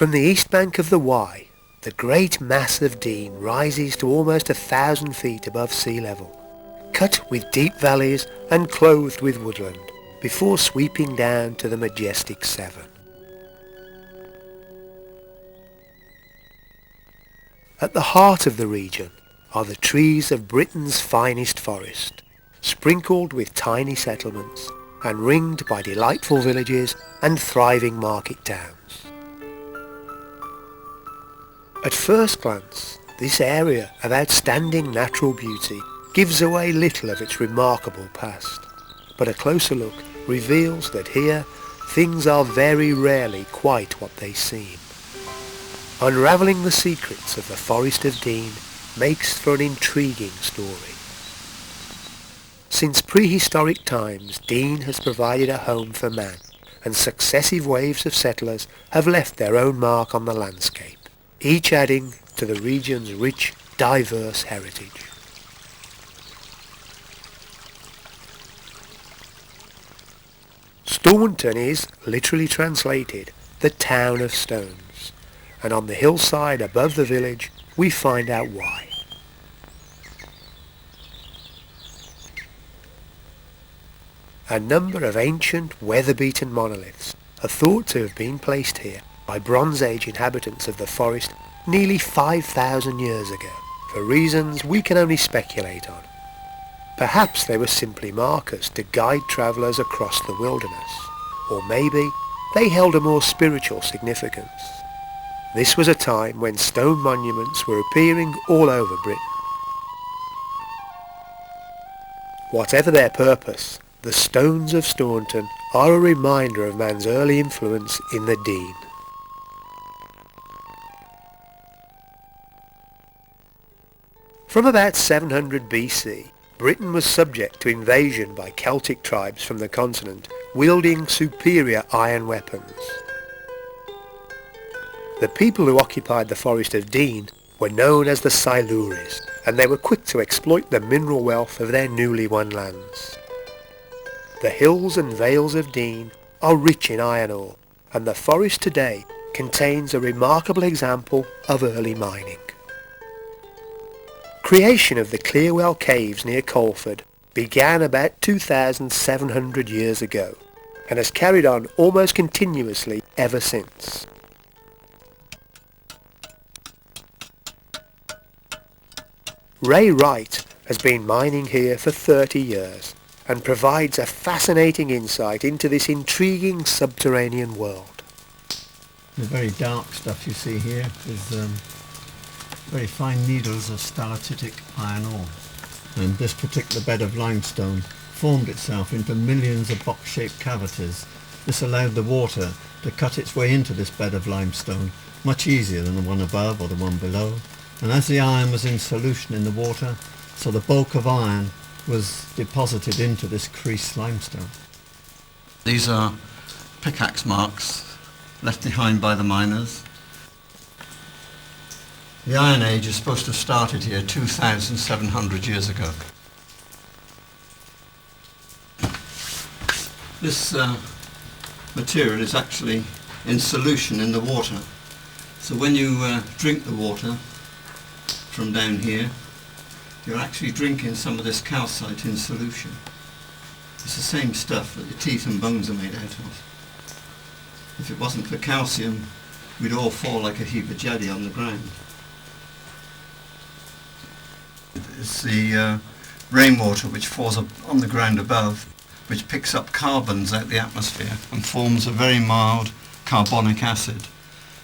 From the east bank of the Wye, the great mass of Dean rises to almost 1,000 feet above sea level, cut with deep valleys and clothed with woodland, before sweeping down to the majestic Severn. At the heart of the region are the trees of Britain's finest forest, sprinkled with tiny settlements and ringed by delightful villages and thriving market towns. At first glance, this area of outstanding natural beauty gives away little of its remarkable past, but a closer look reveals that here things are very rarely quite what they seem. Unravelling the secrets of the Forest of Dean makes for an intriguing story. Since prehistoric times, Dean has provided a home for man, and successive waves of settlers have left their own mark on the landscape, each adding to the region's rich, diverse heritage. Staunton is, literally translated, the town of stones, and on the hillside above the village we find out why. A number of ancient, weather-beaten monoliths are thought to have been placed here by Bronze Age inhabitants of the forest nearly 5,000 years ago, for reasons we can only speculate on. Perhaps they were simply markers to guide travellers across the wilderness, or maybe they held a more spiritual significance. This was a time when stone monuments were appearing all over Britain. Whatever their purpose, the stones of Staunton are a reminder of man's early influence in the Dean. From about 700 BC, Britain was subject to invasion by Celtic tribes from the continent, wielding superior iron weapons. The people who occupied the Forest of Dean were known as the Silures, and they were quick to exploit the mineral wealth of their newly won lands. The hills and vales of Dean are rich in iron ore, and the forest today contains a remarkable example of early mining. Creation of the Clearwell caves near Colford began about 2,700 years ago, and has carried on almost continuously ever since. Ray Wright has been mining here for 30 years and provides a fascinating insight into this intriguing subterranean world. The very dark stuff you see here is very fine needles of stalactitic iron ore. And this particular bed of limestone formed itself into millions of box-shaped cavities. This allowed the water to cut its way into this bed of limestone much easier than the one above or the one below. And as the iron was in solution in the water, so the bulk of iron was deposited into this creased limestone. These are pickaxe marks left behind by the miners. The Iron Age is supposed to have started here 2,700 years ago. This material is actually in solution in the water. So when you drink the water from down here, you're actually drinking some of this calcite in solution. It's the same stuff that your teeth and bones are made out of. If it wasn't for calcium, we'd all fall like a heap of jelly on the ground. It's the rainwater which falls up on the ground above, which picks up carbons out the atmosphere and forms a very mild carbonic acid.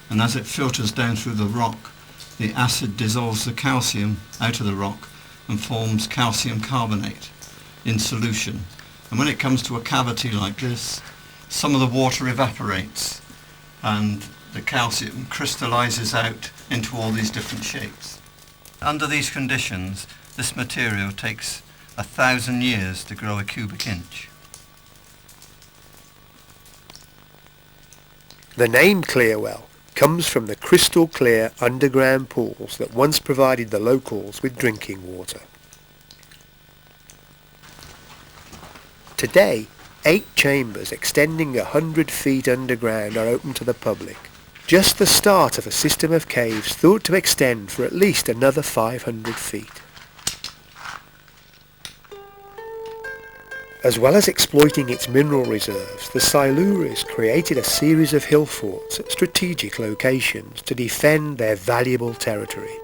And as it filters down through the rock, the acid dissolves the calcium out of the rock and forms calcium carbonate in solution. And when it comes to a cavity like this, some of the water evaporates and the calcium crystallizes out into all these different shapes. Under these conditions, this material takes 1,000 years to grow a cubic inch. The name Clearwell comes from the crystal clear underground pools that once provided the locals with drinking water. Today, 8 chambers extending 100 feet underground are open to the public, just the start of a system of caves thought to extend for at least another 500 feet. As well as exploiting its mineral reserves, the Silures created a series of hill forts at strategic locations to defend their valuable territory,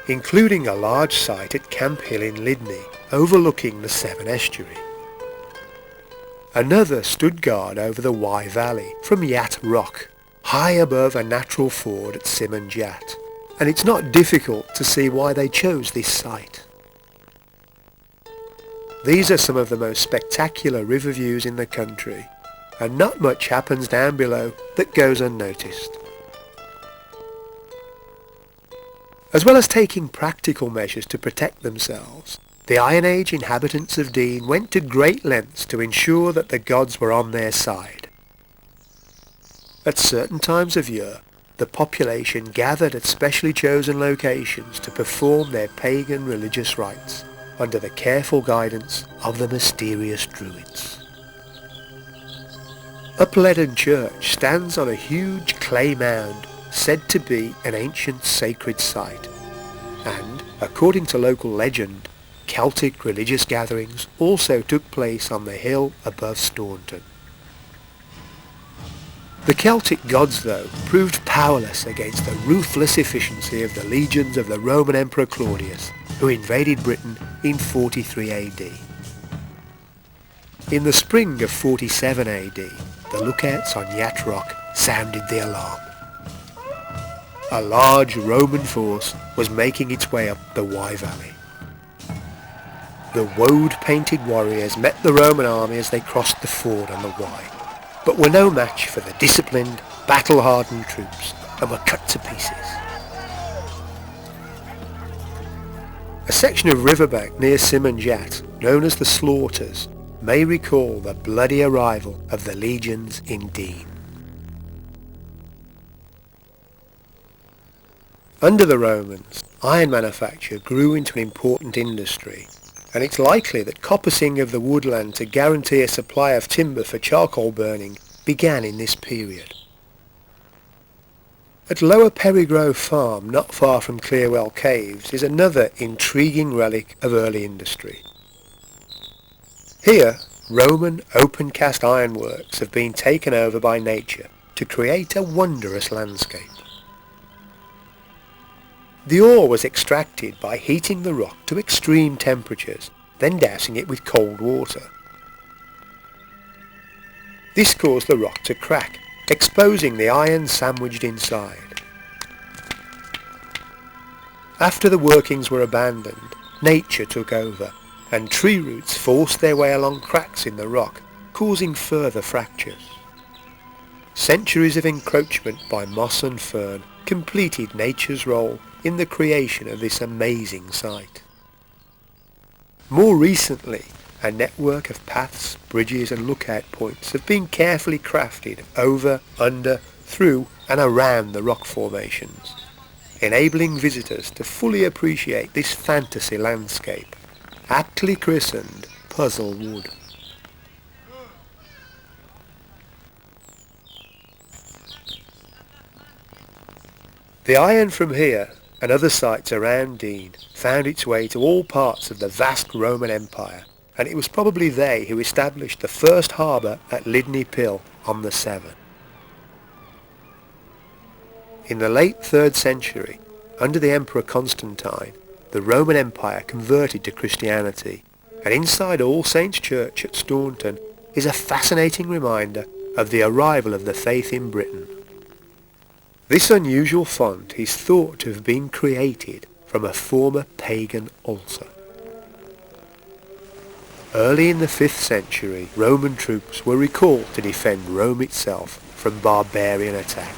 including a large site at Camp Hill in Lydney, overlooking the Severn Estuary. Another stood guard over the Wye Valley from Yat Rock, high above a natural ford at Simon Jat, and it's not difficult to see why they chose this site. These are some of the most spectacular river views in the country, and not much happens down below that goes unnoticed. As well as taking practical measures to protect themselves, the Iron Age inhabitants of Dean went to great lengths to ensure that the gods were on their side. At certain times of year, the population gathered at specially chosen locations to perform their pagan religious rites, under the careful guidance of the mysterious Druids. Upledden Church stands on a huge clay mound said to be an ancient sacred site, and, according to local legend, Celtic religious gatherings also took place on the hill above Staunton. The Celtic gods, though, proved powerless against the ruthless efficiency of the legions of the Roman Emperor Claudius, who invaded Britain in 43 AD. In the spring of 47 AD, the lookouts on Yat Rock sounded the alarm. A large Roman force was making its way up the Wye Valley. The woad-painted warriors met the Roman army as they crossed the ford on the Wye, but were no match for the disciplined, battle-hardened troops and were cut to pieces. A section of riverbank near Simon Jat, known as the Slaughters, may recall the bloody arrival of the legions in Dean. Under the Romans, iron manufacture grew into an important industry, and it's likely that coppicing of the woodland to guarantee a supply of timber for charcoal burning began in this period. At Lower Perrygrove Farm, not far from Clearwell Caves, is another intriguing relic of early industry. Here, Roman open-cast ironworks have been taken over by nature to create a wondrous landscape. The ore was extracted by heating the rock to extreme temperatures, then dousing it with cold water. This caused the rock to crack, exposing the iron sandwiched inside. After the workings were abandoned, nature took over, and tree roots forced their way along cracks in the rock, causing further fractures. Centuries of encroachment by moss and fern completed nature's role in the creation of this amazing site. More recently, a network of paths, bridges and lookout points have been carefully crafted over, under, through and around the rock formations, enabling visitors to fully appreciate this fantasy landscape, aptly christened Puzzle Wood. The iron from here and other sites around Dean found its way to all parts of the vast Roman Empire, and it was probably they who established the first harbour at Lydney Pill on the Severn. In the late 3rd century, under the Emperor Constantine, the Roman Empire converted to Christianity, and inside All Saints' Church at Staunton is a fascinating reminder of the arrival of the faith in Britain. This unusual font is thought to have been created from a former pagan altar. Early in the 5th century, Roman troops were recalled to defend Rome itself from barbarian attack,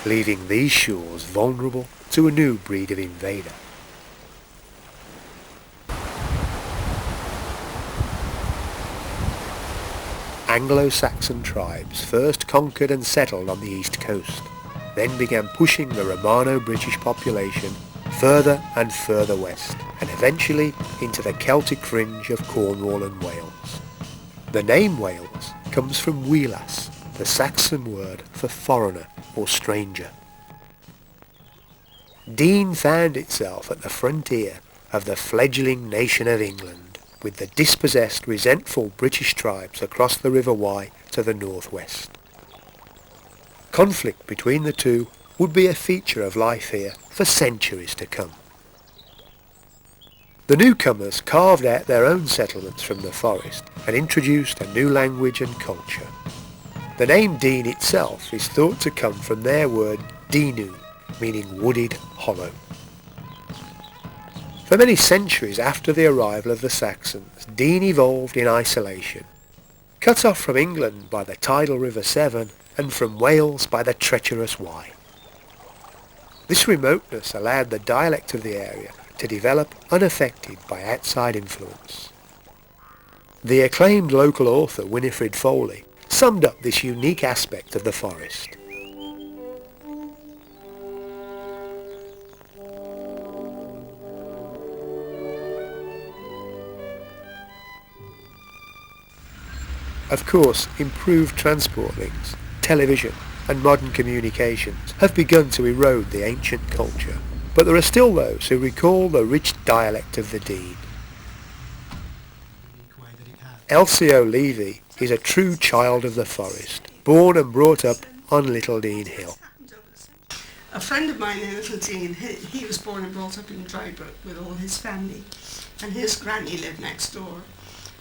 leaving these shores vulnerable to a new breed of invader. Anglo-Saxon tribes first conquered and settled on the east coast, then began pushing the Romano-British population further and further west, and eventually into the Celtic fringe of Cornwall and Wales. The name Wales comes from Whelas, the Saxon word for foreigner or stranger. Dean found itself at the frontier of the fledgling nation of England, with the dispossessed, resentful British tribes across the River Wye to the northwest. Conflict between the two would be a feature of life here for centuries to come. The newcomers carved out their own settlements from the forest and introduced a new language and culture. The name Dean itself is thought to come from their word dinu, meaning wooded hollow. For many centuries after the arrival of the Saxons, Dean evolved in isolation, cut off from England by the tidal River Severn and from Wales by the treacherous Wye. This remoteness allowed the dialect of the area to develop unaffected by outside influence. The acclaimed local author Winifred Foley summed up this unique aspect of the forest. Of course, improved transport links, television and modern communications have begun to erode the ancient culture, but there are still those who recall the rich dialect of the Dean. Elsie O'Levy is a true child of the forest, born and brought up on Little Dean Hill. A friend of mine in Little Dean, he was born and brought up in Drybrook with all his family, and his granny lived next door.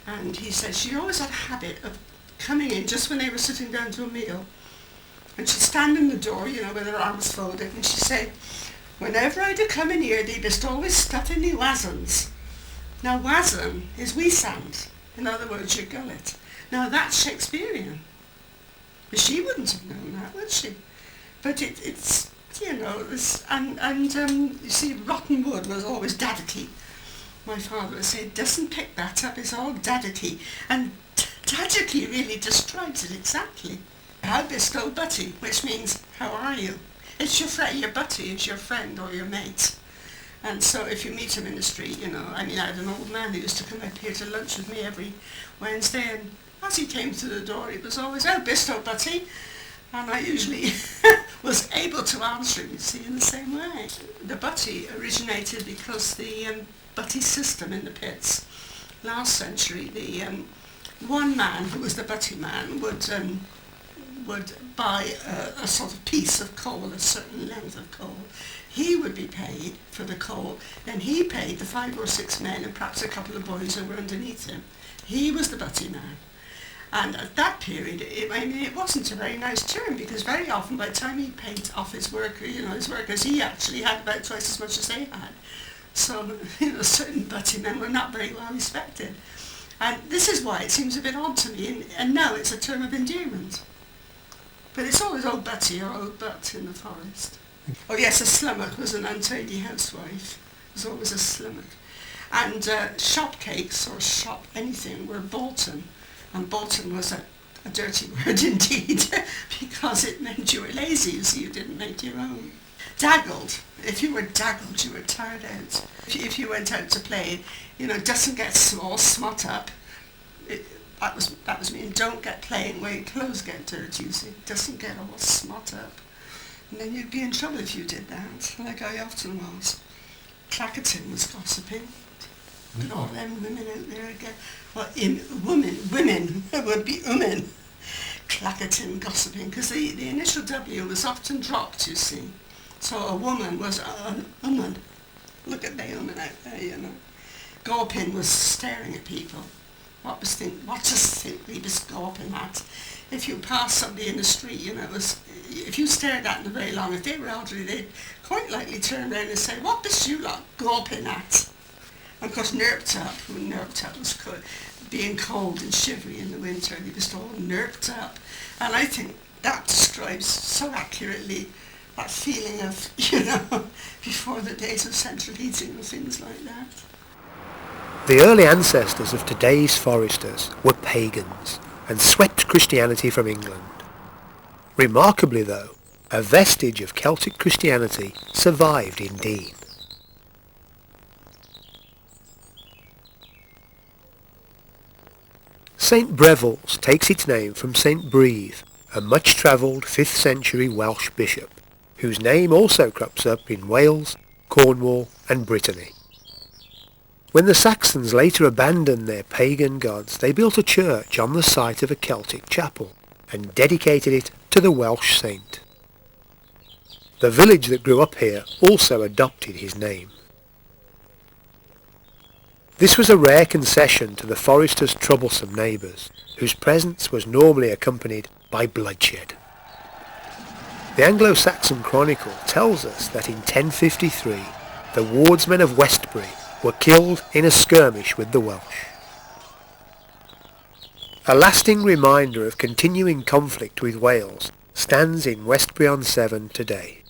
And he said she always had a habit of coming in just when they were sitting down to a meal. And she'd stand in the door, you know, with her arms folded, and she'd say, "Whenever I'd come in here, they just always stuff in the wasans." Now, wasan is wee sand. In other words, your gullet. Now, that's Shakespearean. But she wouldn't have known that, would she? But it's you know, you see, rotten wood was always daddicky. My father would say, "Doesn't pick that up, it's all daddicky." And daddicky really describes it exactly. How bestow butty, which means, how are you? It's your friend, your butty is your friend or your mate. And so if you meet him in the street, you know, I mean, I had an old man who used to come up here to lunch with me every Wednesday, and as he came through the door, it was always, "Oh, bestow butty." And I usually was able to answer him, you see, in the same way. The butty originated because the butty system in the pits. Last century, the one man who was the butty man would buy a sort of piece of coal, a certain length of coal. He would be paid for the coal, then he paid the 5 or 6 men and perhaps a couple of boys who were underneath him. He was the butty man. And at that period, it wasn't a very nice term, because very often by the time he paid off his worker, you know, his workers, he actually had about twice as much as they had. So, you know, certain butty men were not very well respected. And this is why it seems a bit odd to me, and now it's a term of endearment. But it's always old Betty or old Butt in the forest. Oh yes, a slummock was an untidy housewife. It was always a slummock. And shop cakes or shop anything were Bolton. And Bolton was a dirty word indeed, because it meant you were lazy, you see, you didn't make your own. Daggled. If you were daggled, you were tired out. If you went out to play, you know, doesn't get all smut up. That was mean, don't get playing where your clothes get dirty, you see. Doesn't get all smut up. And then you'd be in trouble if you did that, like I often was. Clackerton was gossiping. And all them women out there again. Well, women would be women. Clackerton gossiping, because the initial W was often dropped, you see. So a woman was an woman. Look at the woman out there, you know. Gawpin was staring at people. What does think he was gawping at? If you passed somebody in the street, you know, if you stared at them very long, if they were elderly, they'd quite likely turn around and say, "What was you lot gawping at?" And of course, nerped up was being cold and shivery in the winter. They was all nerped up. And I think that describes so accurately that feeling of, you know, before the days of central heating and things like that. The early ancestors of today's foresters were pagans and swept Christianity from England. Remarkably though, a vestige of Celtic Christianity survived in Dean. St Breville's takes its name from St Breve, a much-travelled 5th century Welsh bishop, whose name also crops up in Wales, Cornwall and Brittany. When the Saxons later abandoned their pagan gods, they built a church on the site of a Celtic chapel and dedicated it to the Welsh saint. The village that grew up here also adopted his name. This was a rare concession to the foresters' troublesome neighbours, whose presence was normally accompanied by bloodshed. The Anglo-Saxon Chronicle tells us that in 1053 the wardsmen of Westbury were killed in a skirmish with the Welsh. A lasting reminder of continuing conflict with Wales stands in Westbury-on-Severn today.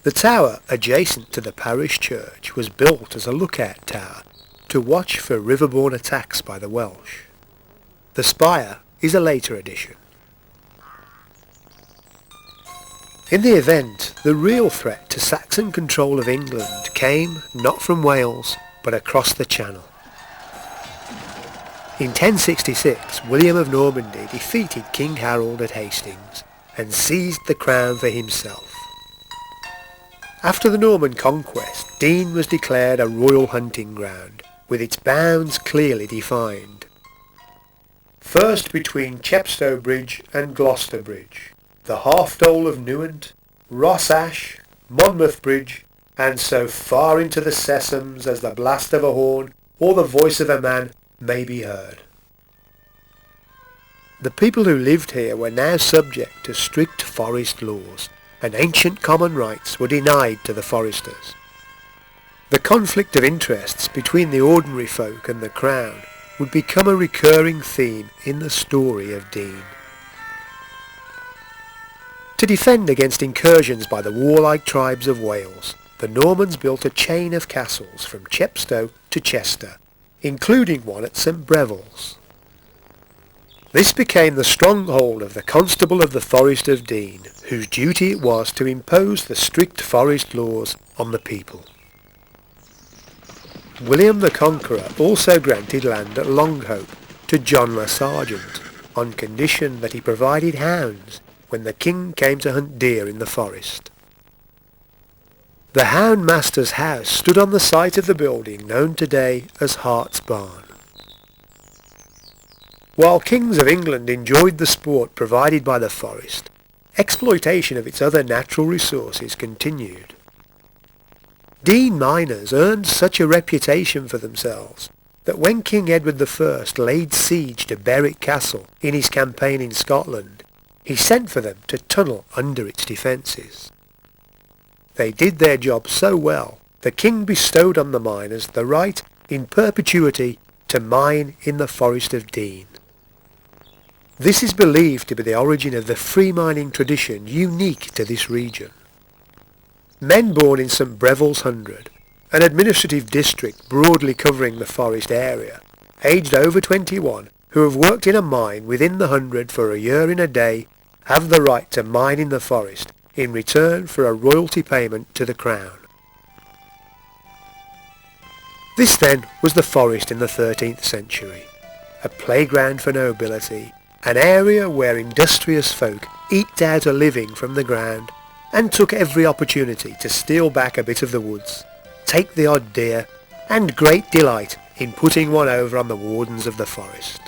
The tower adjacent to the parish church was built as a lookout tower to watch for riverborne attacks by the Welsh. The spire is a later addition. In the event, the real threat to Saxon control of England came not from Wales, but across the Channel. In 1066, William of Normandy defeated King Harold at Hastings and seized the crown for himself. After the Norman conquest, Dean was declared a royal hunting ground, with its bounds clearly defined. First between Chepstow Bridge and Gloucester Bridge, the half-dole of Newent, Ross Ash, Monmouth Bridge, and so far into the Sessoms as the blast of a horn or the voice of a man may be heard. The people who lived here were now subject to strict forest laws, and ancient common rights were denied to the foresters. The conflict of interests between the ordinary folk and the Crown would become a recurring theme in the story of Dean. To defend against incursions by the warlike tribes of Wales, the Normans built a chain of castles from Chepstow to Chester, including one at St Breville's. This became the stronghold of the Constable of the Forest of Dean, whose duty it was to impose the strict forest laws on the people. William the Conqueror also granted land at Longhope to John Le Sargent, on condition that he provided hounds when the king came to hunt deer in the forest. The houndmaster's house stood on the site of the building known today as Hart's Barn. While kings of England enjoyed the sport provided by the forest, exploitation of its other natural resources continued. Dean miners earned such a reputation for themselves that when King Edward I laid siege to Berwick Castle in his campaign in Scotland, he sent for them to tunnel under its defences. They did their job so well, the king bestowed on the miners the right in perpetuity to mine in the Forest of Dean. This is believed to be the origin of the free mining tradition unique to this region. Men born in St Breville's Hundred, an administrative district broadly covering the forest area, aged over 21, who have worked in a mine within the hundred for a year and a day, have the right to mine in the forest in return for a royalty payment to the Crown. This then was the forest in the 13th century, a playground for nobility, an area where industrious folk eked out a living from the ground and took every opportunity to steal back a bit of the woods, take the odd deer, and great delight in putting one over on the wardens of the forest.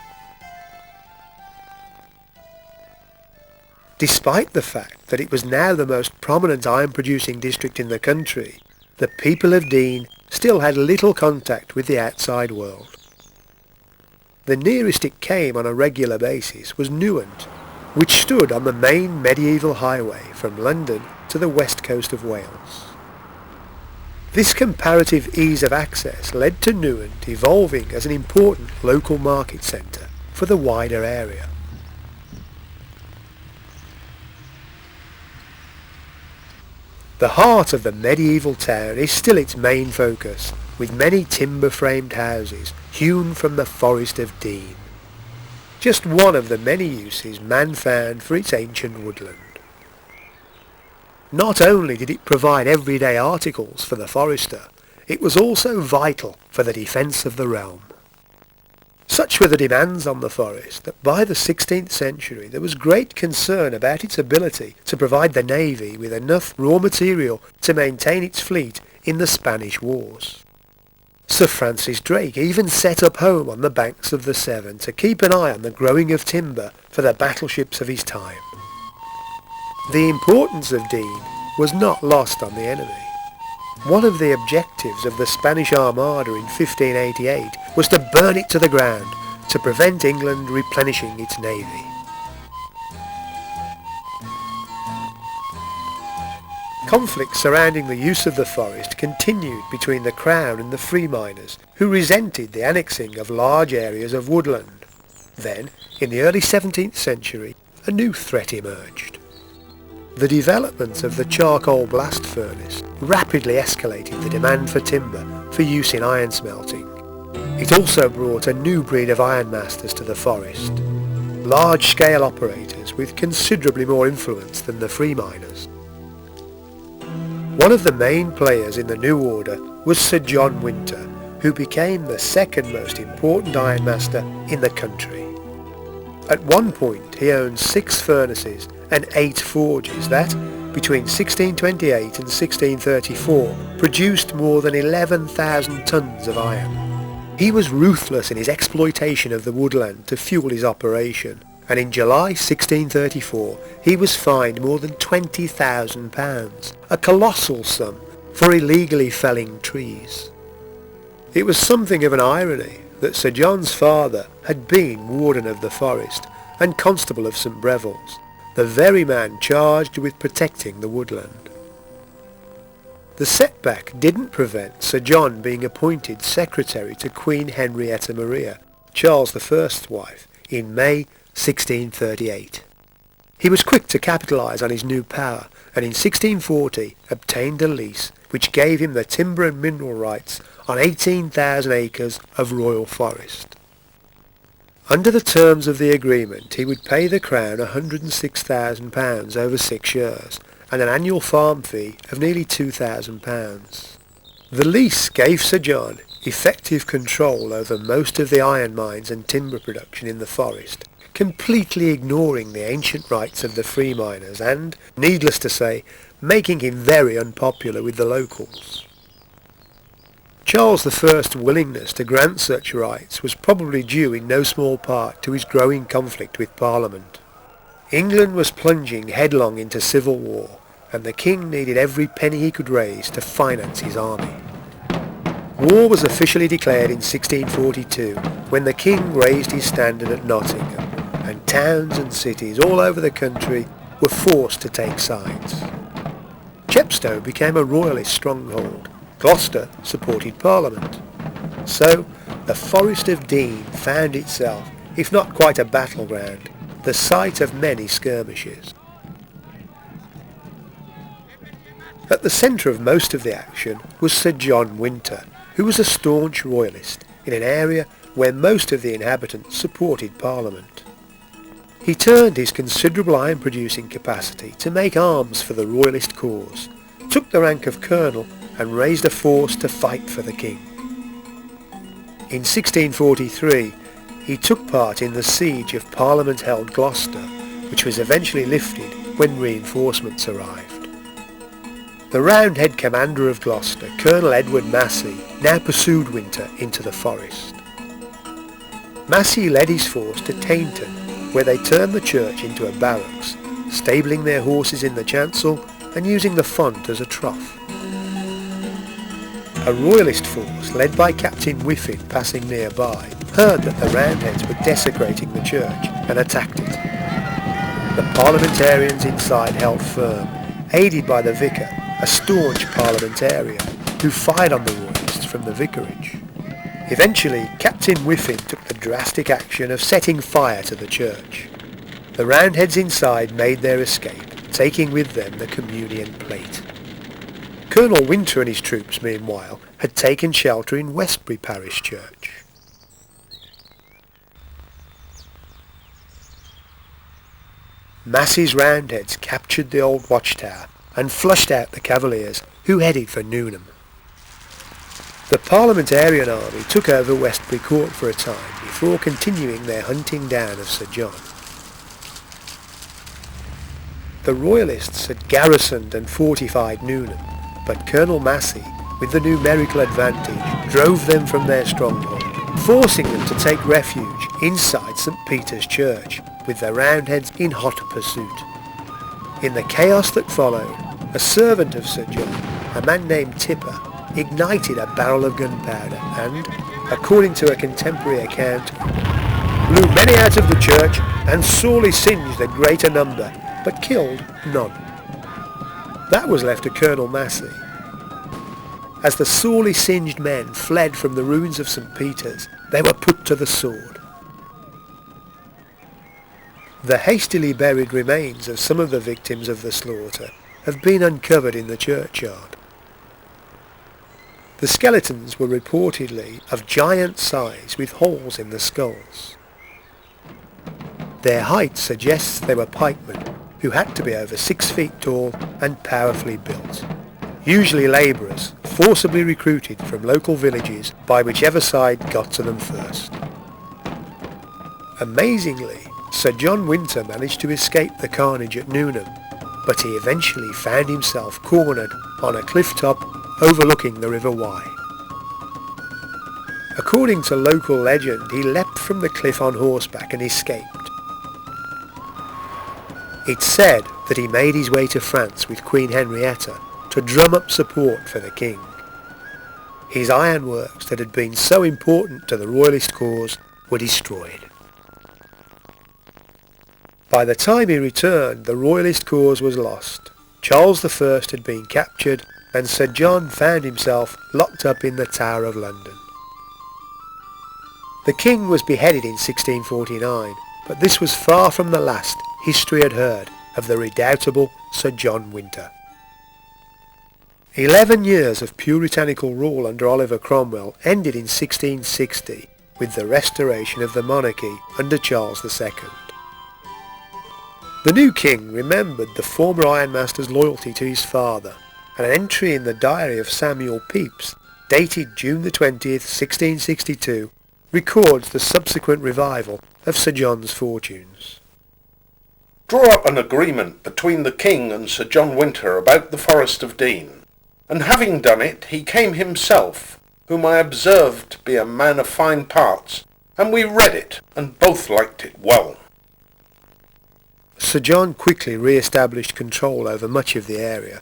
Despite the fact that it was now the most prominent iron-producing district in the country, the people of Dean still had little contact with the outside world. The nearest it came on a regular basis was Newent, which stood on the main medieval highway from London to the west coast of Wales. This comparative ease of access led to Newent evolving as an important local market centre for the wider area. The heart of the medieval town is still its main focus, with many timber-framed houses hewn from the Forest of Dean. Just one of the many uses man found for its ancient woodland. Not only did it provide everyday articles for the forester, it was also vital for the defence of the realm. Such were the demands on the forest that by the 16th century there was great concern about its ability to provide the navy with enough raw material to maintain its fleet in the Spanish wars. Sir Francis Drake even set up home on the banks of the Severn to keep an eye on the growing of timber for the battleships of his time. The importance of Dean was not lost on the enemy. One of the objectives of the Spanish Armada in 1588 was to burn it to the ground to prevent England replenishing its navy. Conflicts surrounding the use of the forest continued between the Crown and the free miners, who resented the annexing of large areas of woodland. Then, in the early 17th century, a new threat emerged. The development of the charcoal blast furnace rapidly escalated the demand for timber for use in iron smelting. It also brought a new breed of ironmasters to the forest, large-scale operators with considerably more influence than the free miners. One of the main players in the new order was Sir John Winter, who became the second most important ironmaster in the country. At one point he owned 6 furnaces and 8 forges that, between 1628 and 1634, produced more than 11,000 tons of iron. He was ruthless in his exploitation of the woodland to fuel his operation, and in July 1634 he was fined more than £20,000, a colossal sum, for illegally felling trees. It was something of an irony that Sir John's father had been Warden of the Forest and Constable of St Breville's, the very man charged with protecting the woodland. The setback didn't prevent Sir John being appointed secretary to Queen Henrietta Maria, Charles I's wife, in May 1638. He was quick to capitalise on his new power, and in 1640 obtained a lease which gave him the timber and mineral rights on 18,000 acres of royal forest. Under the terms of the agreement he would pay the Crown £106,000 over 6 years, and an annual farm fee of nearly £2,000. The lease gave Sir John effective control over most of the iron mines and timber production in the forest, completely ignoring the ancient rights of the free miners and, needless to say, making him very unpopular with the locals. Charles I's willingness to grant such rights was probably due in no small part to his growing conflict with Parliament. England was plunging headlong into civil war, and the king needed every penny he could raise to finance his army. War was officially declared in 1642 when the king raised his standard at Nottingham, and towns and cities all over the country were forced to take sides. Chepstow became a royalist stronghold. Gloucester supported Parliament. So the Forest of Dean found itself, if not quite a battleground, the site of many skirmishes. At the centre of most of the action was Sir John Winter, who was a staunch royalist in an area where most of the inhabitants supported Parliament. He turned his considerable iron-producing capacity to make arms for the royalist cause, took the rank of colonel and raised a force to fight for the king. In 1643 he took part in the siege of Parliament-held Gloucester, which was eventually lifted when reinforcements arrived. The Roundhead commander of Gloucester, Colonel Edward Massey, now pursued Winter into the forest. Massey led his force to Tainton, where they turned the church into a barracks, stabling their horses in the chancel and using the font as a trough. A royalist force led by Captain Whiffin passing nearby heard that the Roundheads were desecrating the church and attacked it. The parliamentarians inside held firm, aided by the vicar, a staunch parliamentarian, who fired on the royalists from the vicarage. Eventually, Captain Whiffin took the drastic action of setting fire to the church. The Roundheads inside made their escape, taking with them the communion plate. Colonel Winter and his troops, meanwhile, had taken shelter in Westbury Parish Church. Massey's Roundheads captured the old watchtower and flushed out the Cavaliers, who headed for Newnham. The Parliamentarian army took over Westbury Court for a time before continuing their hunting down of Sir John. The Royalists had garrisoned and fortified Newnham, but Colonel Massey, with the numerical advantage, drove them from their stronghold, forcing them to take refuge inside St. Peter's Church, with their Roundheads in hot pursuit. In the chaos that followed, a servant of Sir John, a man named Tipper, ignited a barrel of gunpowder and, according to a contemporary account, blew many out of the church and sorely singed a greater number, but killed none. That was left to Colonel Massey. As the sorely singed men fled from the ruins of St. Peter's, they were put to the sword. The hastily buried remains of some of the victims of the slaughter have been uncovered in the churchyard. The skeletons were reportedly of giant size with holes in the skulls. Their height suggests they were pikemen who had to be over 6 feet tall and powerfully built, usually labourers forcibly recruited from local villages by whichever side got to them first. Amazingly, Sir John Winter managed to escape the carnage at Newnham, but he eventually found himself cornered on a cliff top overlooking the River Wye. According to local legend, he leapt from the cliff on horseback and escaped. It's said that he made his way to France with Queen Henrietta to drum up support for the king. His ironworks that had been so important to the royalist cause were destroyed. By the time he returned, the royalist cause was lost. Charles I had been captured and Sir John found himself locked up in the Tower of London. The king was beheaded in 1649, but this was far from the last history had heard of the redoubtable Sir John Winter. 11 years of puritanical rule under Oliver Cromwell ended in 1660 with the restoration of the monarchy under Charles II. The new king remembered the former ironmaster's loyalty to his father, and an entry in the diary of Samuel Pepys, dated June the 20th, 1662, records the subsequent revival of Sir John's fortunes. Draw up an agreement between the king and Sir John Winter about the Forest of Dean, and having done it, he came himself, whom I observed be a man of fine parts, and we read it, and both liked it well. Sir John quickly re-established control over much of the area,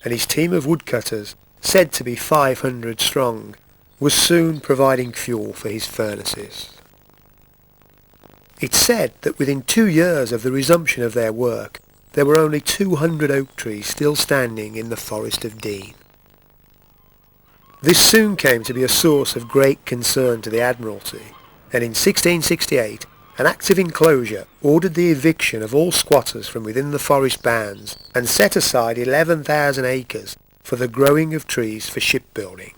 and his team of woodcutters, said to be 500 strong, was soon providing fuel for his furnaces. It's said that within 2 years of the resumption of their work, there were only 200 oak trees still standing in the Forest of Dean. This soon came to be a source of great concern to the Admiralty, and in 1668 an Act of Enclosure ordered the eviction of all squatters from within the forest bounds and set aside 11,000 acres for the growing of trees for shipbuilding.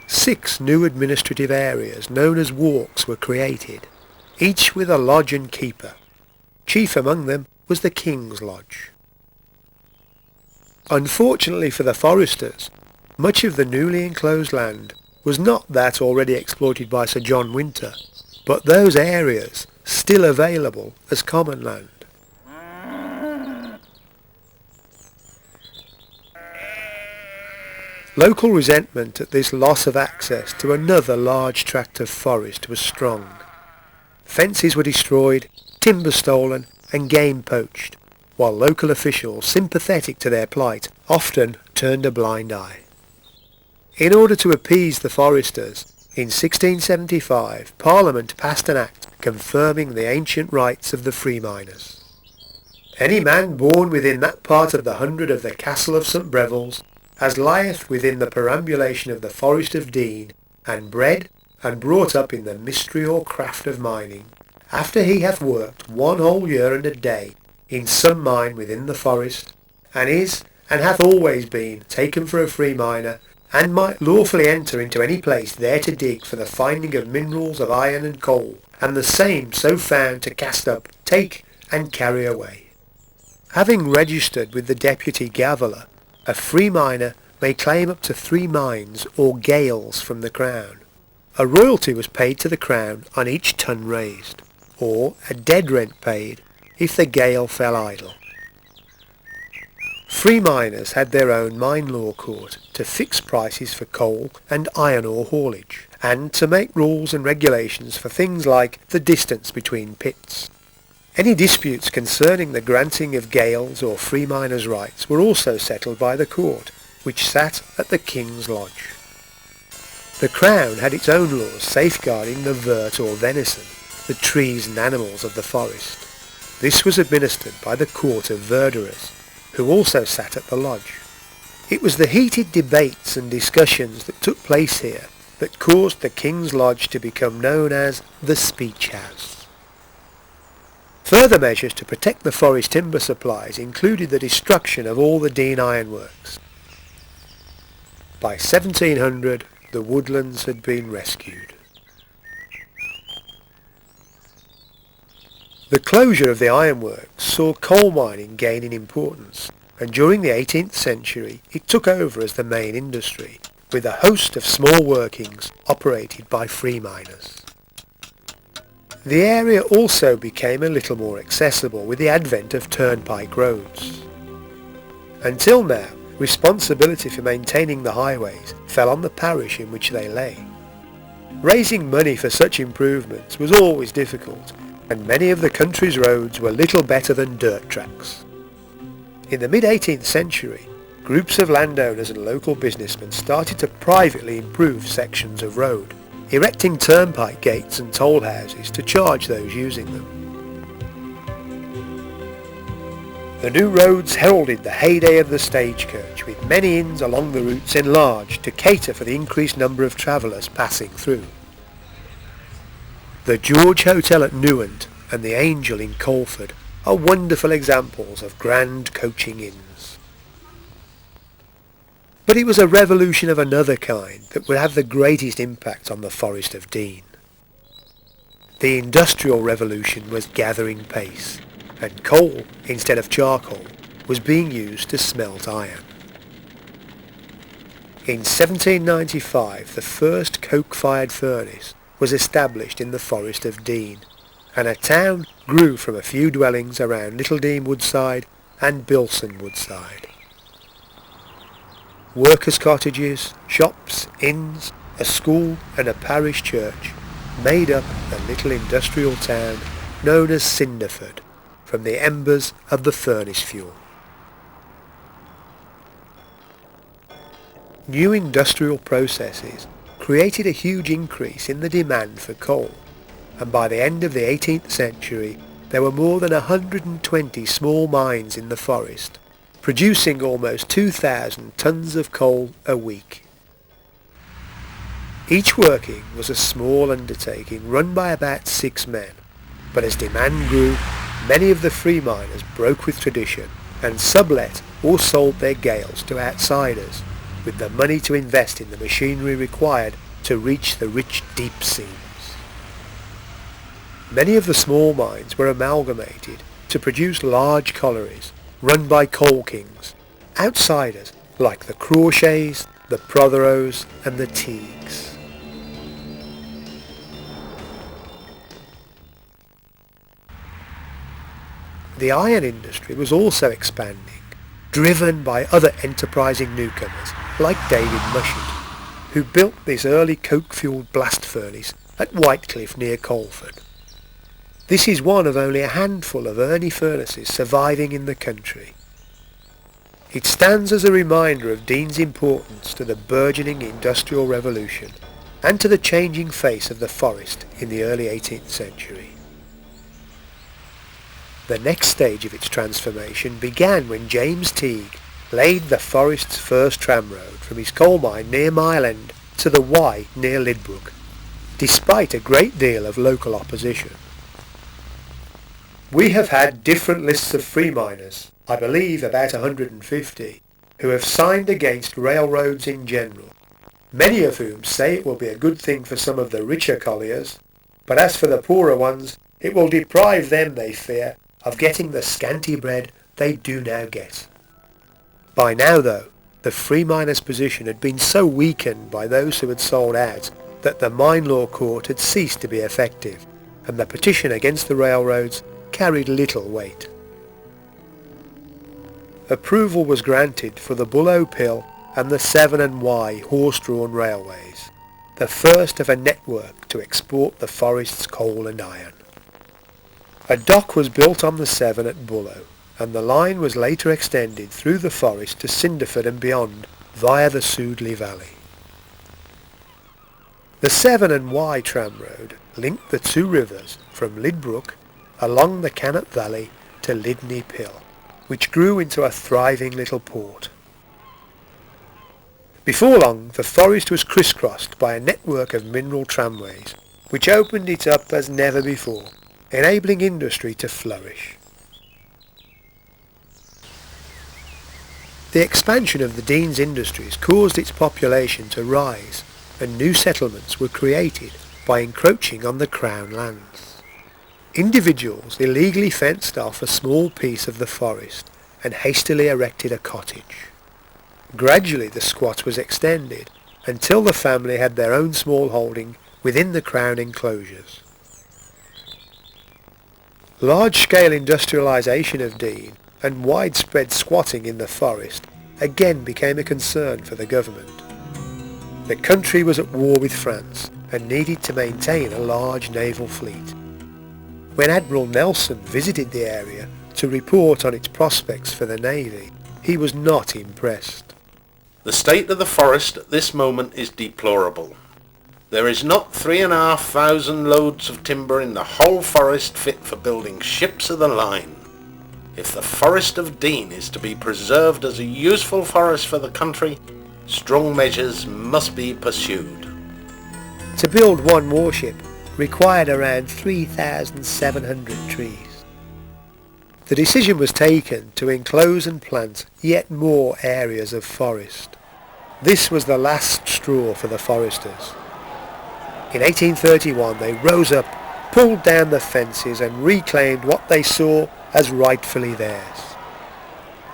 6 new administrative areas known as walks were created, each with a lodge and keeper. Chief among them was the King's Lodge. Unfortunately for the foresters, much of the newly enclosed land was not that already exploited by Sir John Winter, but those areas still available as common land. Local resentment at this loss of access to another large tract of forest was strong. Fences were destroyed, timber stolen and game poached, while local officials, sympathetic to their plight, often turned a blind eye. In order to appease the foresters, in 1675 Parliament passed an Act confirming the ancient rights of the free miners. Any man born within that part of the hundred of the Castle of St. Brevils, as lieth within the perambulation of the Forest of Dean, and bred and brought up in the mystery or craft of mining, after he hath worked 1 whole year and a day in some mine within the forest, and is, and hath always been, taken for a free miner, and might lawfully enter into any place there to dig for the finding of minerals of iron and coal, and the same so found to cast up, take, and carry away. Having registered with the deputy gaveller, a free miner may claim up to 3 mines or gales from the Crown. A royalty was paid to the Crown on each ton raised, or a dead rent paid if the gale fell idle. Free miners had their own mine law court to fix prices for coal and iron ore haulage, and to make rules and regulations for things like the distance between pits. Any disputes concerning the granting of gales or free miners' rights were also settled by the court, which sat at the King's Lodge. The Crown had its own laws safeguarding the vert or venison, the trees and animals of the forest. This was administered by the Court of Verderers, who also sat at the lodge. It was the heated debates and discussions that took place here that caused the King's Lodge to become known as the Speech House. Further measures to protect the forest timber supplies included the destruction of all the Dean ironworks. By 1700, the woodlands had been rescued. The closure of the ironworks saw coal mining gain in importance, and during the 18th century it took over as the main industry, with a host of small workings operated by free miners. The area also became a little more accessible with the advent of turnpike roads. Until now, responsibility for maintaining the highways fell on the parish in which they lay. Raising money for such improvements was always difficult, and many of the country's roads were little better than dirt tracks. In the mid-18th century, groups of landowners and local businessmen started to privately improve sections of road, erecting turnpike gates and toll houses to charge those using them. The new roads heralded the heyday of the stagecoach, with many inns along the routes enlarged to cater for the increased number of travellers passing through. The George Hotel at Newent and the Angel in Colford are wonderful examples of grand coaching inns. But it was a revolution of another kind that would have the greatest impact on the Forest of Dean. The Industrial Revolution was gathering pace, and coal, instead of charcoal, was being used to smelt iron. In 1795, the first coke-fired furnace was established in the Forest of Dean, and a town grew from a few dwellings around Little Dean Woodside and Bilson Woodside. Workers' cottages, shops, inns, a school and a parish church made up the little industrial town known as Cinderford, from the embers of the furnace fuel. New industrial processes created a huge increase in the demand for coal, and by the end of the 18th century there were more than 120 small mines in the forest, producing almost 2,000 tons of coal a week. Each working was a small undertaking run by about 6 men, but as demand grew, many of the free miners broke with tradition and sublet or sold their gales to outsiders, with the money to invest in the machinery required to reach the rich deep seams. Many of the small mines were amalgamated to produce large collieries run by coal kings, outsiders like the Crawshays, the Protheroes and the Teagues. The iron industry was also expanding, driven by other enterprising newcomers like David Mushet, who built this early coke-fueled blast furnace at Whitecliff near Colford. This is one of only a handful of early furnaces surviving in the country. It stands as a reminder of Dean's importance to the burgeoning Industrial Revolution and to the changing face of the forest in the early 18th century. The next stage of its transformation began when James Teague laid the forest's first tramroad from his coal mine near Mile End to the Wye near Lidbrook, despite a great deal of local opposition. We have had different lists of free miners, I believe about 150, who have signed against railroads in general, many of whom say it will be a good thing for some of the richer colliers, but as for the poorer ones, it will deprive them, they fear, of getting the scanty bread they do now get. By now, though, the free miners' position had been so weakened by those who had sold out that the mine law court had ceased to be effective, and the petition against the railroads carried little weight. Approval was granted for the Bull-o'-Pill and the Severn and Wye horse-drawn railways, the first of a network to export the forest's coal and iron. A dock was built on the Severn at Bullow, and the line was later extended through the forest to Cinderford and beyond via the Sudeley Valley. The Severn and Wye tramroad linked the two rivers from Lidbrook along the Cannock Valley to Lydney Pill, which grew into a thriving little port. Before long, the forest was crisscrossed by a network of mineral tramways, which opened it up as never before, enabling industry to flourish. The expansion of the Dean's industries caused its population to rise, and new settlements were created by encroaching on the Crown lands. Individuals illegally fenced off a small piece of the forest and hastily erected a cottage. Gradually the squat was extended until the family had their own small holding within the Crown enclosures. Large-scale industrialisation of Dean and widespread squatting in the forest again became a concern for the government. The country was at war with France and needed to maintain a large naval fleet. When Admiral Nelson visited the area to report on its prospects for the Navy, he was not impressed. The state of the forest at this moment is deplorable. There is not 3,500 loads of timber in the whole forest fit for building ships of the line. If the forest of Dean is to be preserved as a useful forest for the country, strong measures must be pursued. To build one warship required around 3,700 trees. The decision was taken to enclose and plant yet more areas of forest. This was the last straw for the foresters. In 1831 they rose up, pulled down the fences and reclaimed what they saw as rightfully theirs.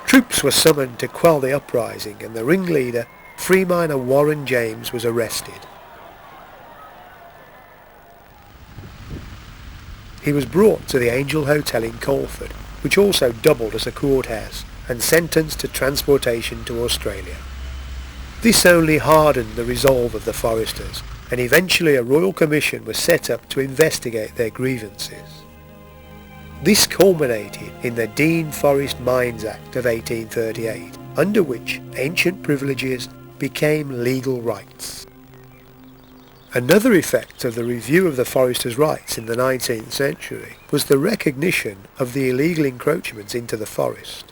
Troops were summoned to quell the uprising, and the ringleader, free miner Warren James, was arrested. He was brought to the Angel Hotel in Colford, which also doubled as a courthouse, and sentenced to transportation to Australia. This only hardened the resolve of the foresters, and eventually a royal commission was set up to investigate their grievances. This culminated in the Dean Forest Mines Act of 1838, under which ancient privileges became legal rights. Another effect of the review of the foresters' rights in the 19th century was the recognition of the illegal encroachments into the forest.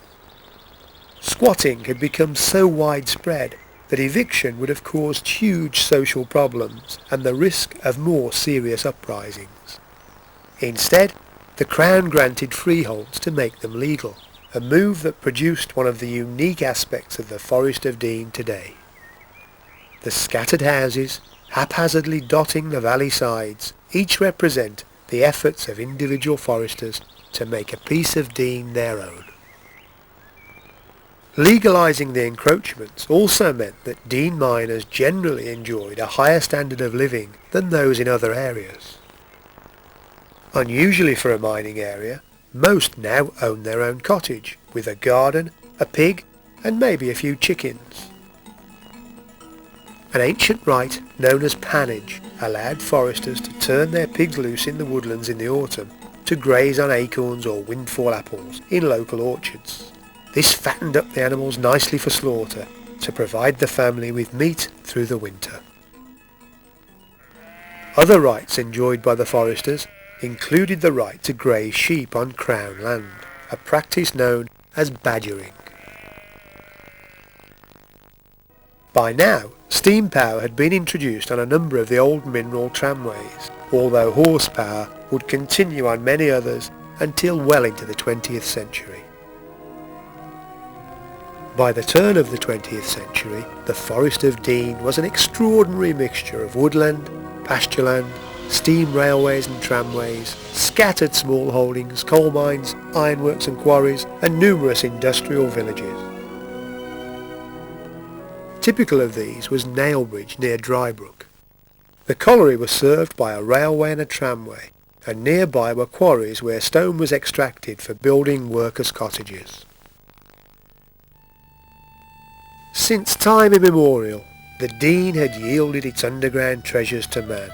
Squatting had become so widespread that eviction would have caused huge social problems and the risk of more serious uprisings. Instead, the Crown granted freeholds to make them legal, a move that produced one of the unique aspects of the Forest of Dean today. The scattered houses, haphazardly dotting the valley sides, each represent the efforts of individual foresters to make a piece of Dean their own. Legalising the encroachments also meant that Dean miners generally enjoyed a higher standard of living than those in other areas. Unusually for a mining area, most now own their own cottage, with a garden, a pig, and maybe a few chickens. An ancient rite known as pannage allowed foresters to turn their pigs loose in the woodlands in the autumn to graze on acorns or windfall apples in local orchards. This fattened up the animals nicely for slaughter to provide the family with meat through the winter. Other rights enjoyed by the foresters included the right to graze sheep on Crown land, a practice known as badgering. By now, steam power had been introduced on a number of the old mineral tramways, although horsepower would continue on many others until well into the 20th century. By the turn of the 20th century, the Forest of Dean was an extraordinary mixture of woodland, pastureland, steam railways and tramways, scattered small holdings, coal mines, ironworks and quarries, and numerous industrial villages. Typical of these was Nailbridge near Drybrook. The colliery was served by a railway and a tramway, and nearby were quarries where stone was extracted for building workers' cottages. Since time immemorial, the Dean had yielded its underground treasures to man.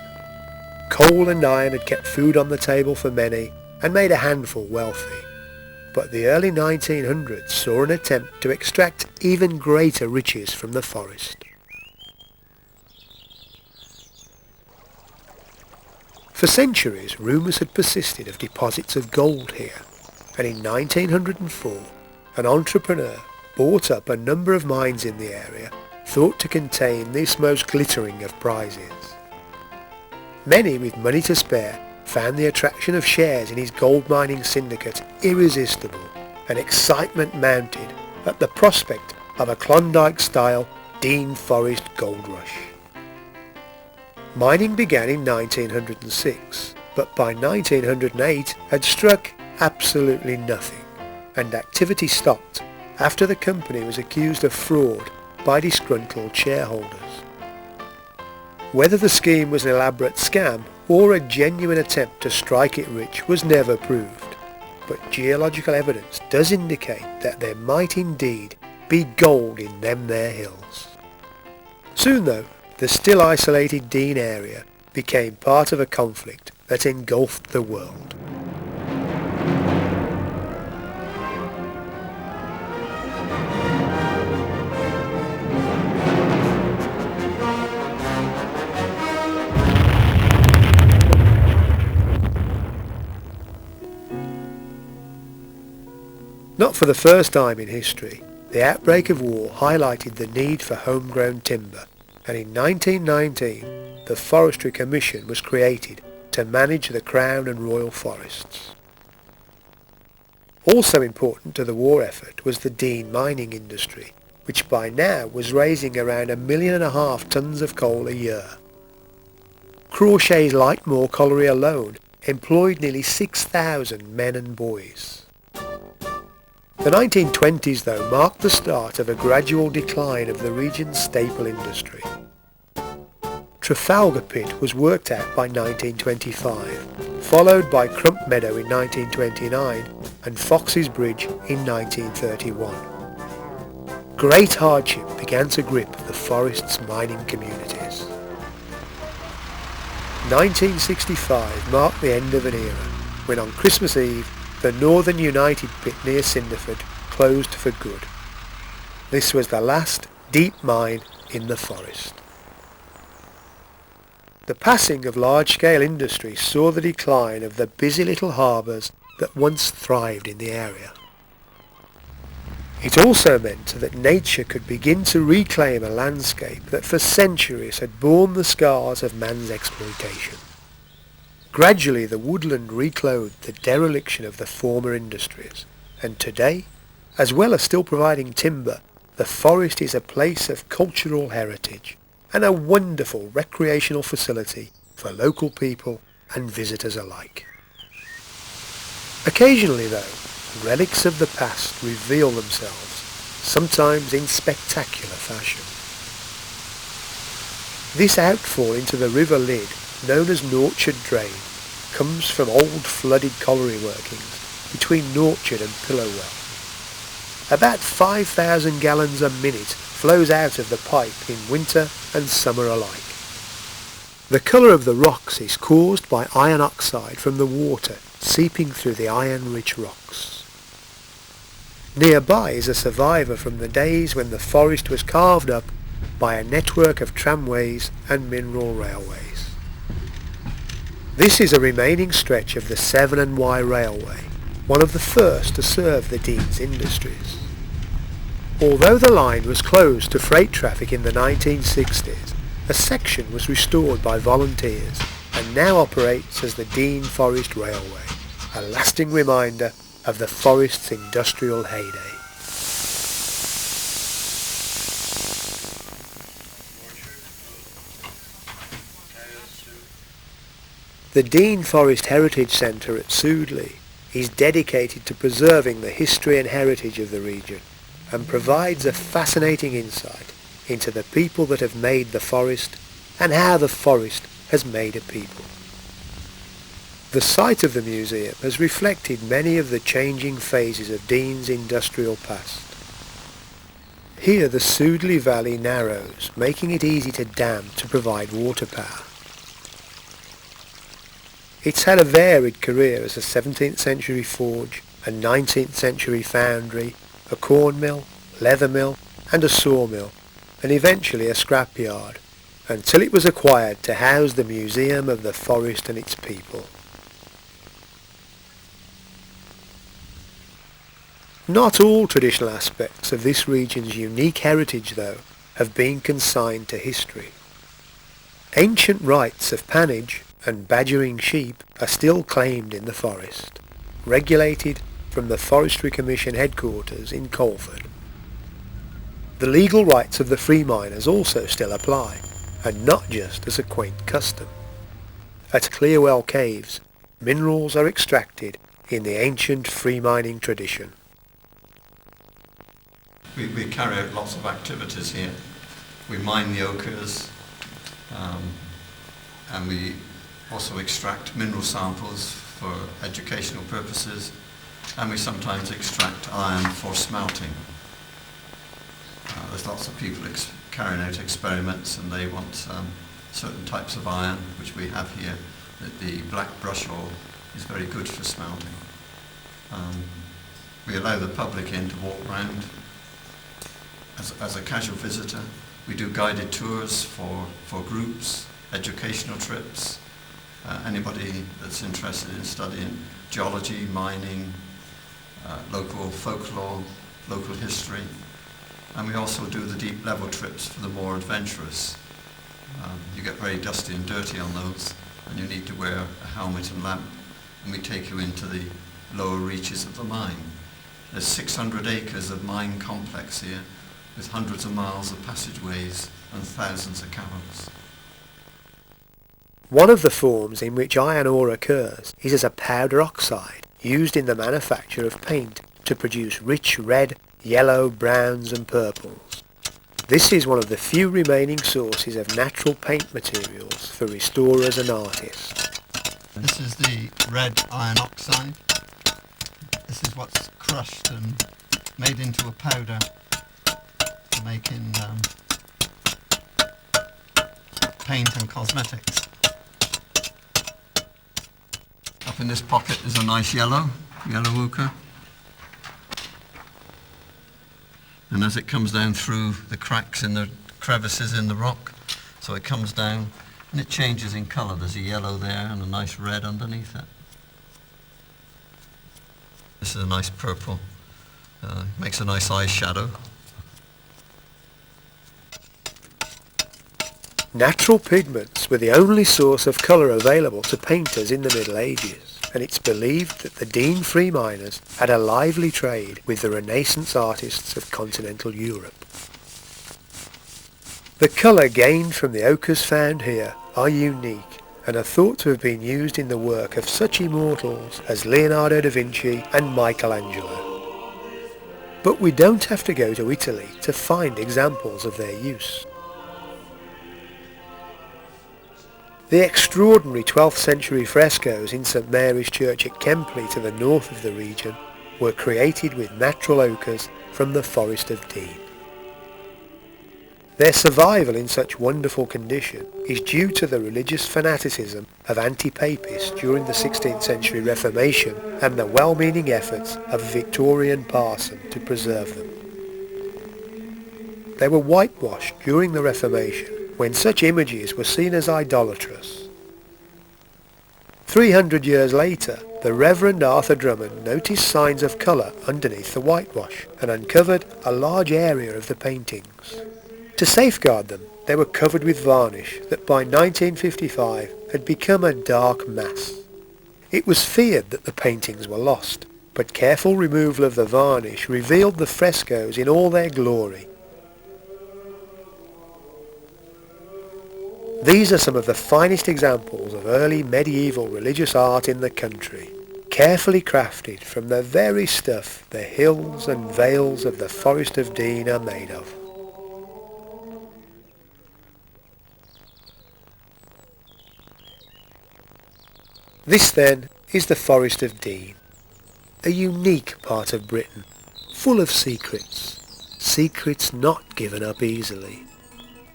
Coal and iron had kept food on the table for many and made a handful wealthy. But the early 1900s saw an attempt to extract even greater riches from the forest. For centuries, rumours had persisted of deposits of gold here, and in 1904 an entrepreneur bought up a number of mines in the area thought to contain this most glittering of prizes. Many with money to spare found the attraction of shares in his gold mining syndicate irresistible, and excitement mounted at the prospect of a Klondike-style Dean Forest gold rush. Mining began in 1906, but by 1908 had struck absolutely nothing, and activity stopped after the company was accused of fraud by disgruntled shareholders. Whether the scheme was an elaborate scam or a genuine attempt to strike it rich was never proved, but geological evidence does indicate that there might indeed be gold in them there hills. Soon though, the still isolated Dean area became part of a conflict that engulfed the world. Not for the first time in history, the outbreak of war highlighted the need for homegrown timber, and in 1919 the Forestry Commission was created to manage the Crown and Royal Forests. Also important to the war effort was the Dean mining industry, which by now was raising around 1.5 million tonnes of coal a year. Crawshay's Lightmoor colliery alone employed nearly 6,000 men and boys. The 1920s, though, marked the start of a gradual decline of the region's staple industry. Trafalgar Pit was worked out by 1925, followed by Crump Meadow in 1929 and Fox's Bridge in 1931. Great hardship began to grip the forest's mining communities. 1965 marked the end of an era, when on Christmas Eve the Northern United Pit near Cinderford closed for good. This was the last deep mine in the forest. The passing of large-scale industry saw the decline of the busy little harbours that once thrived in the area. It also meant that nature could begin to reclaim a landscape that for centuries had borne the scars of man's exploitation. Gradually the woodland reclothed the dereliction of the former industries, and today, as well as still providing timber, the forest is a place of cultural heritage and a wonderful recreational facility for local people and visitors alike. Occasionally though, relics of the past reveal themselves, sometimes in spectacular fashion. This outfall into the River Lid, known as Norchard Drain, comes from old flooded colliery workings between Norchard and Pillowwell. About 5,000 gallons a minute flows out of the pipe in winter and summer alike. The colour of the rocks is caused by iron oxide from the water seeping through the iron-rich rocks. Nearby is a survivor from the days when the forest was carved up by a network of tramways and mineral railways. This is a remaining stretch of the Severn and Wye Railway, one of the first to serve the Dean's industries. Although the line was closed to freight traffic in the 1960s, a section was restored by volunteers and now operates as the Dean Forest Railway, a lasting reminder of the forest's industrial heyday. The Dean Forest Heritage Centre at Sudeley is dedicated to preserving the history and heritage of the region and provides a fascinating insight into the people that have made the forest and how the forest has made a people. The site of the museum has reflected many of the changing phases of Dean's industrial past. Here the Sudeley Valley narrows, making it easy to dam to provide water power. It's had a varied career as a 17th century forge, a 19th century foundry, a corn mill, leather mill and a sawmill, and eventually a scrapyard, until it was acquired to house the Museum of the Forest and its people. Not all traditional aspects of this region's unique heritage, though, have been consigned to history. Ancient rites of pannage and badgering sheep are still claimed in the forest, regulated from the Forestry Commission headquarters in Colford. The legal rights of the free miners also still apply, and not just as a quaint custom. At Clearwell Caves, minerals are extracted in the ancient free mining tradition. We carry out lots of activities here. We mine the ochres, and we also extract mineral samples for educational purposes, and we sometimes extract iron for smelting. There's lots of people carrying out experiments, and they want certain types of iron, which we have here. The black brush ore is very good for smelting. We allow the public in to walk around as a casual visitor. We do guided tours for groups, educational trips. Anybody that's interested in studying geology, mining, local folklore, local history. And we also do the deep level trips for the more adventurous. You get very dusty and dirty on those, and you need to wear a helmet and lamp, and we take you into the lower reaches of the mine. There's 600 acres of mine complex here, with hundreds of miles of passageways and thousands of caverns. One of the forms in which iron ore occurs is as a powder oxide used in the manufacture of paint to produce rich red, yellow, browns and purples. This is one of the few remaining sources of natural paint materials for restorers and artists. This is the red iron oxide. This is what's crushed and made into a powder for making paint and cosmetics. Up in this pocket is a nice yellow ochre. And as it comes down through the cracks in the crevices in the rock, so it comes down and it changes in colour. There's a yellow there and a nice red underneath it. This is a nice purple. Makes a nice eyeshadow. Natural pigments were the only source of colour available to painters in the Middle Ages, and it's believed that the Dean free miners had a lively trade with the Renaissance artists of continental Europe. The colour gained from the ochres found here are unique and are thought to have been used in the work of such immortals as Leonardo da Vinci and Michelangelo. But we don't have to go to Italy to find examples of their use. The extraordinary 12th century frescoes in St Mary's Church at Kempley to the north of the region were created with natural ochres from the Forest of Dean. Their survival in such wonderful condition is due to the religious fanaticism of anti-papists during the 16th century Reformation and the well-meaning efforts of a Victorian parson to preserve them. They were whitewashed during the Reformation, when such images were seen as idolatrous. 300 years later, the Reverend Arthur Drummond noticed signs of colour underneath the whitewash and uncovered a large area of the paintings. To safeguard them, they were covered with varnish that by 1955 had become a dark mass. It was feared that the paintings were lost, but careful removal of the varnish revealed the frescoes in all their glory. These are some of the finest examples of early medieval religious art in the country, carefully crafted from the very stuff the hills and vales of the Forest of Dean are made of. This then is the Forest of Dean, a unique part of Britain, full of secrets, secrets not given up easily,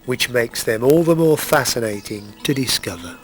which makes them all the more fascinating to discover.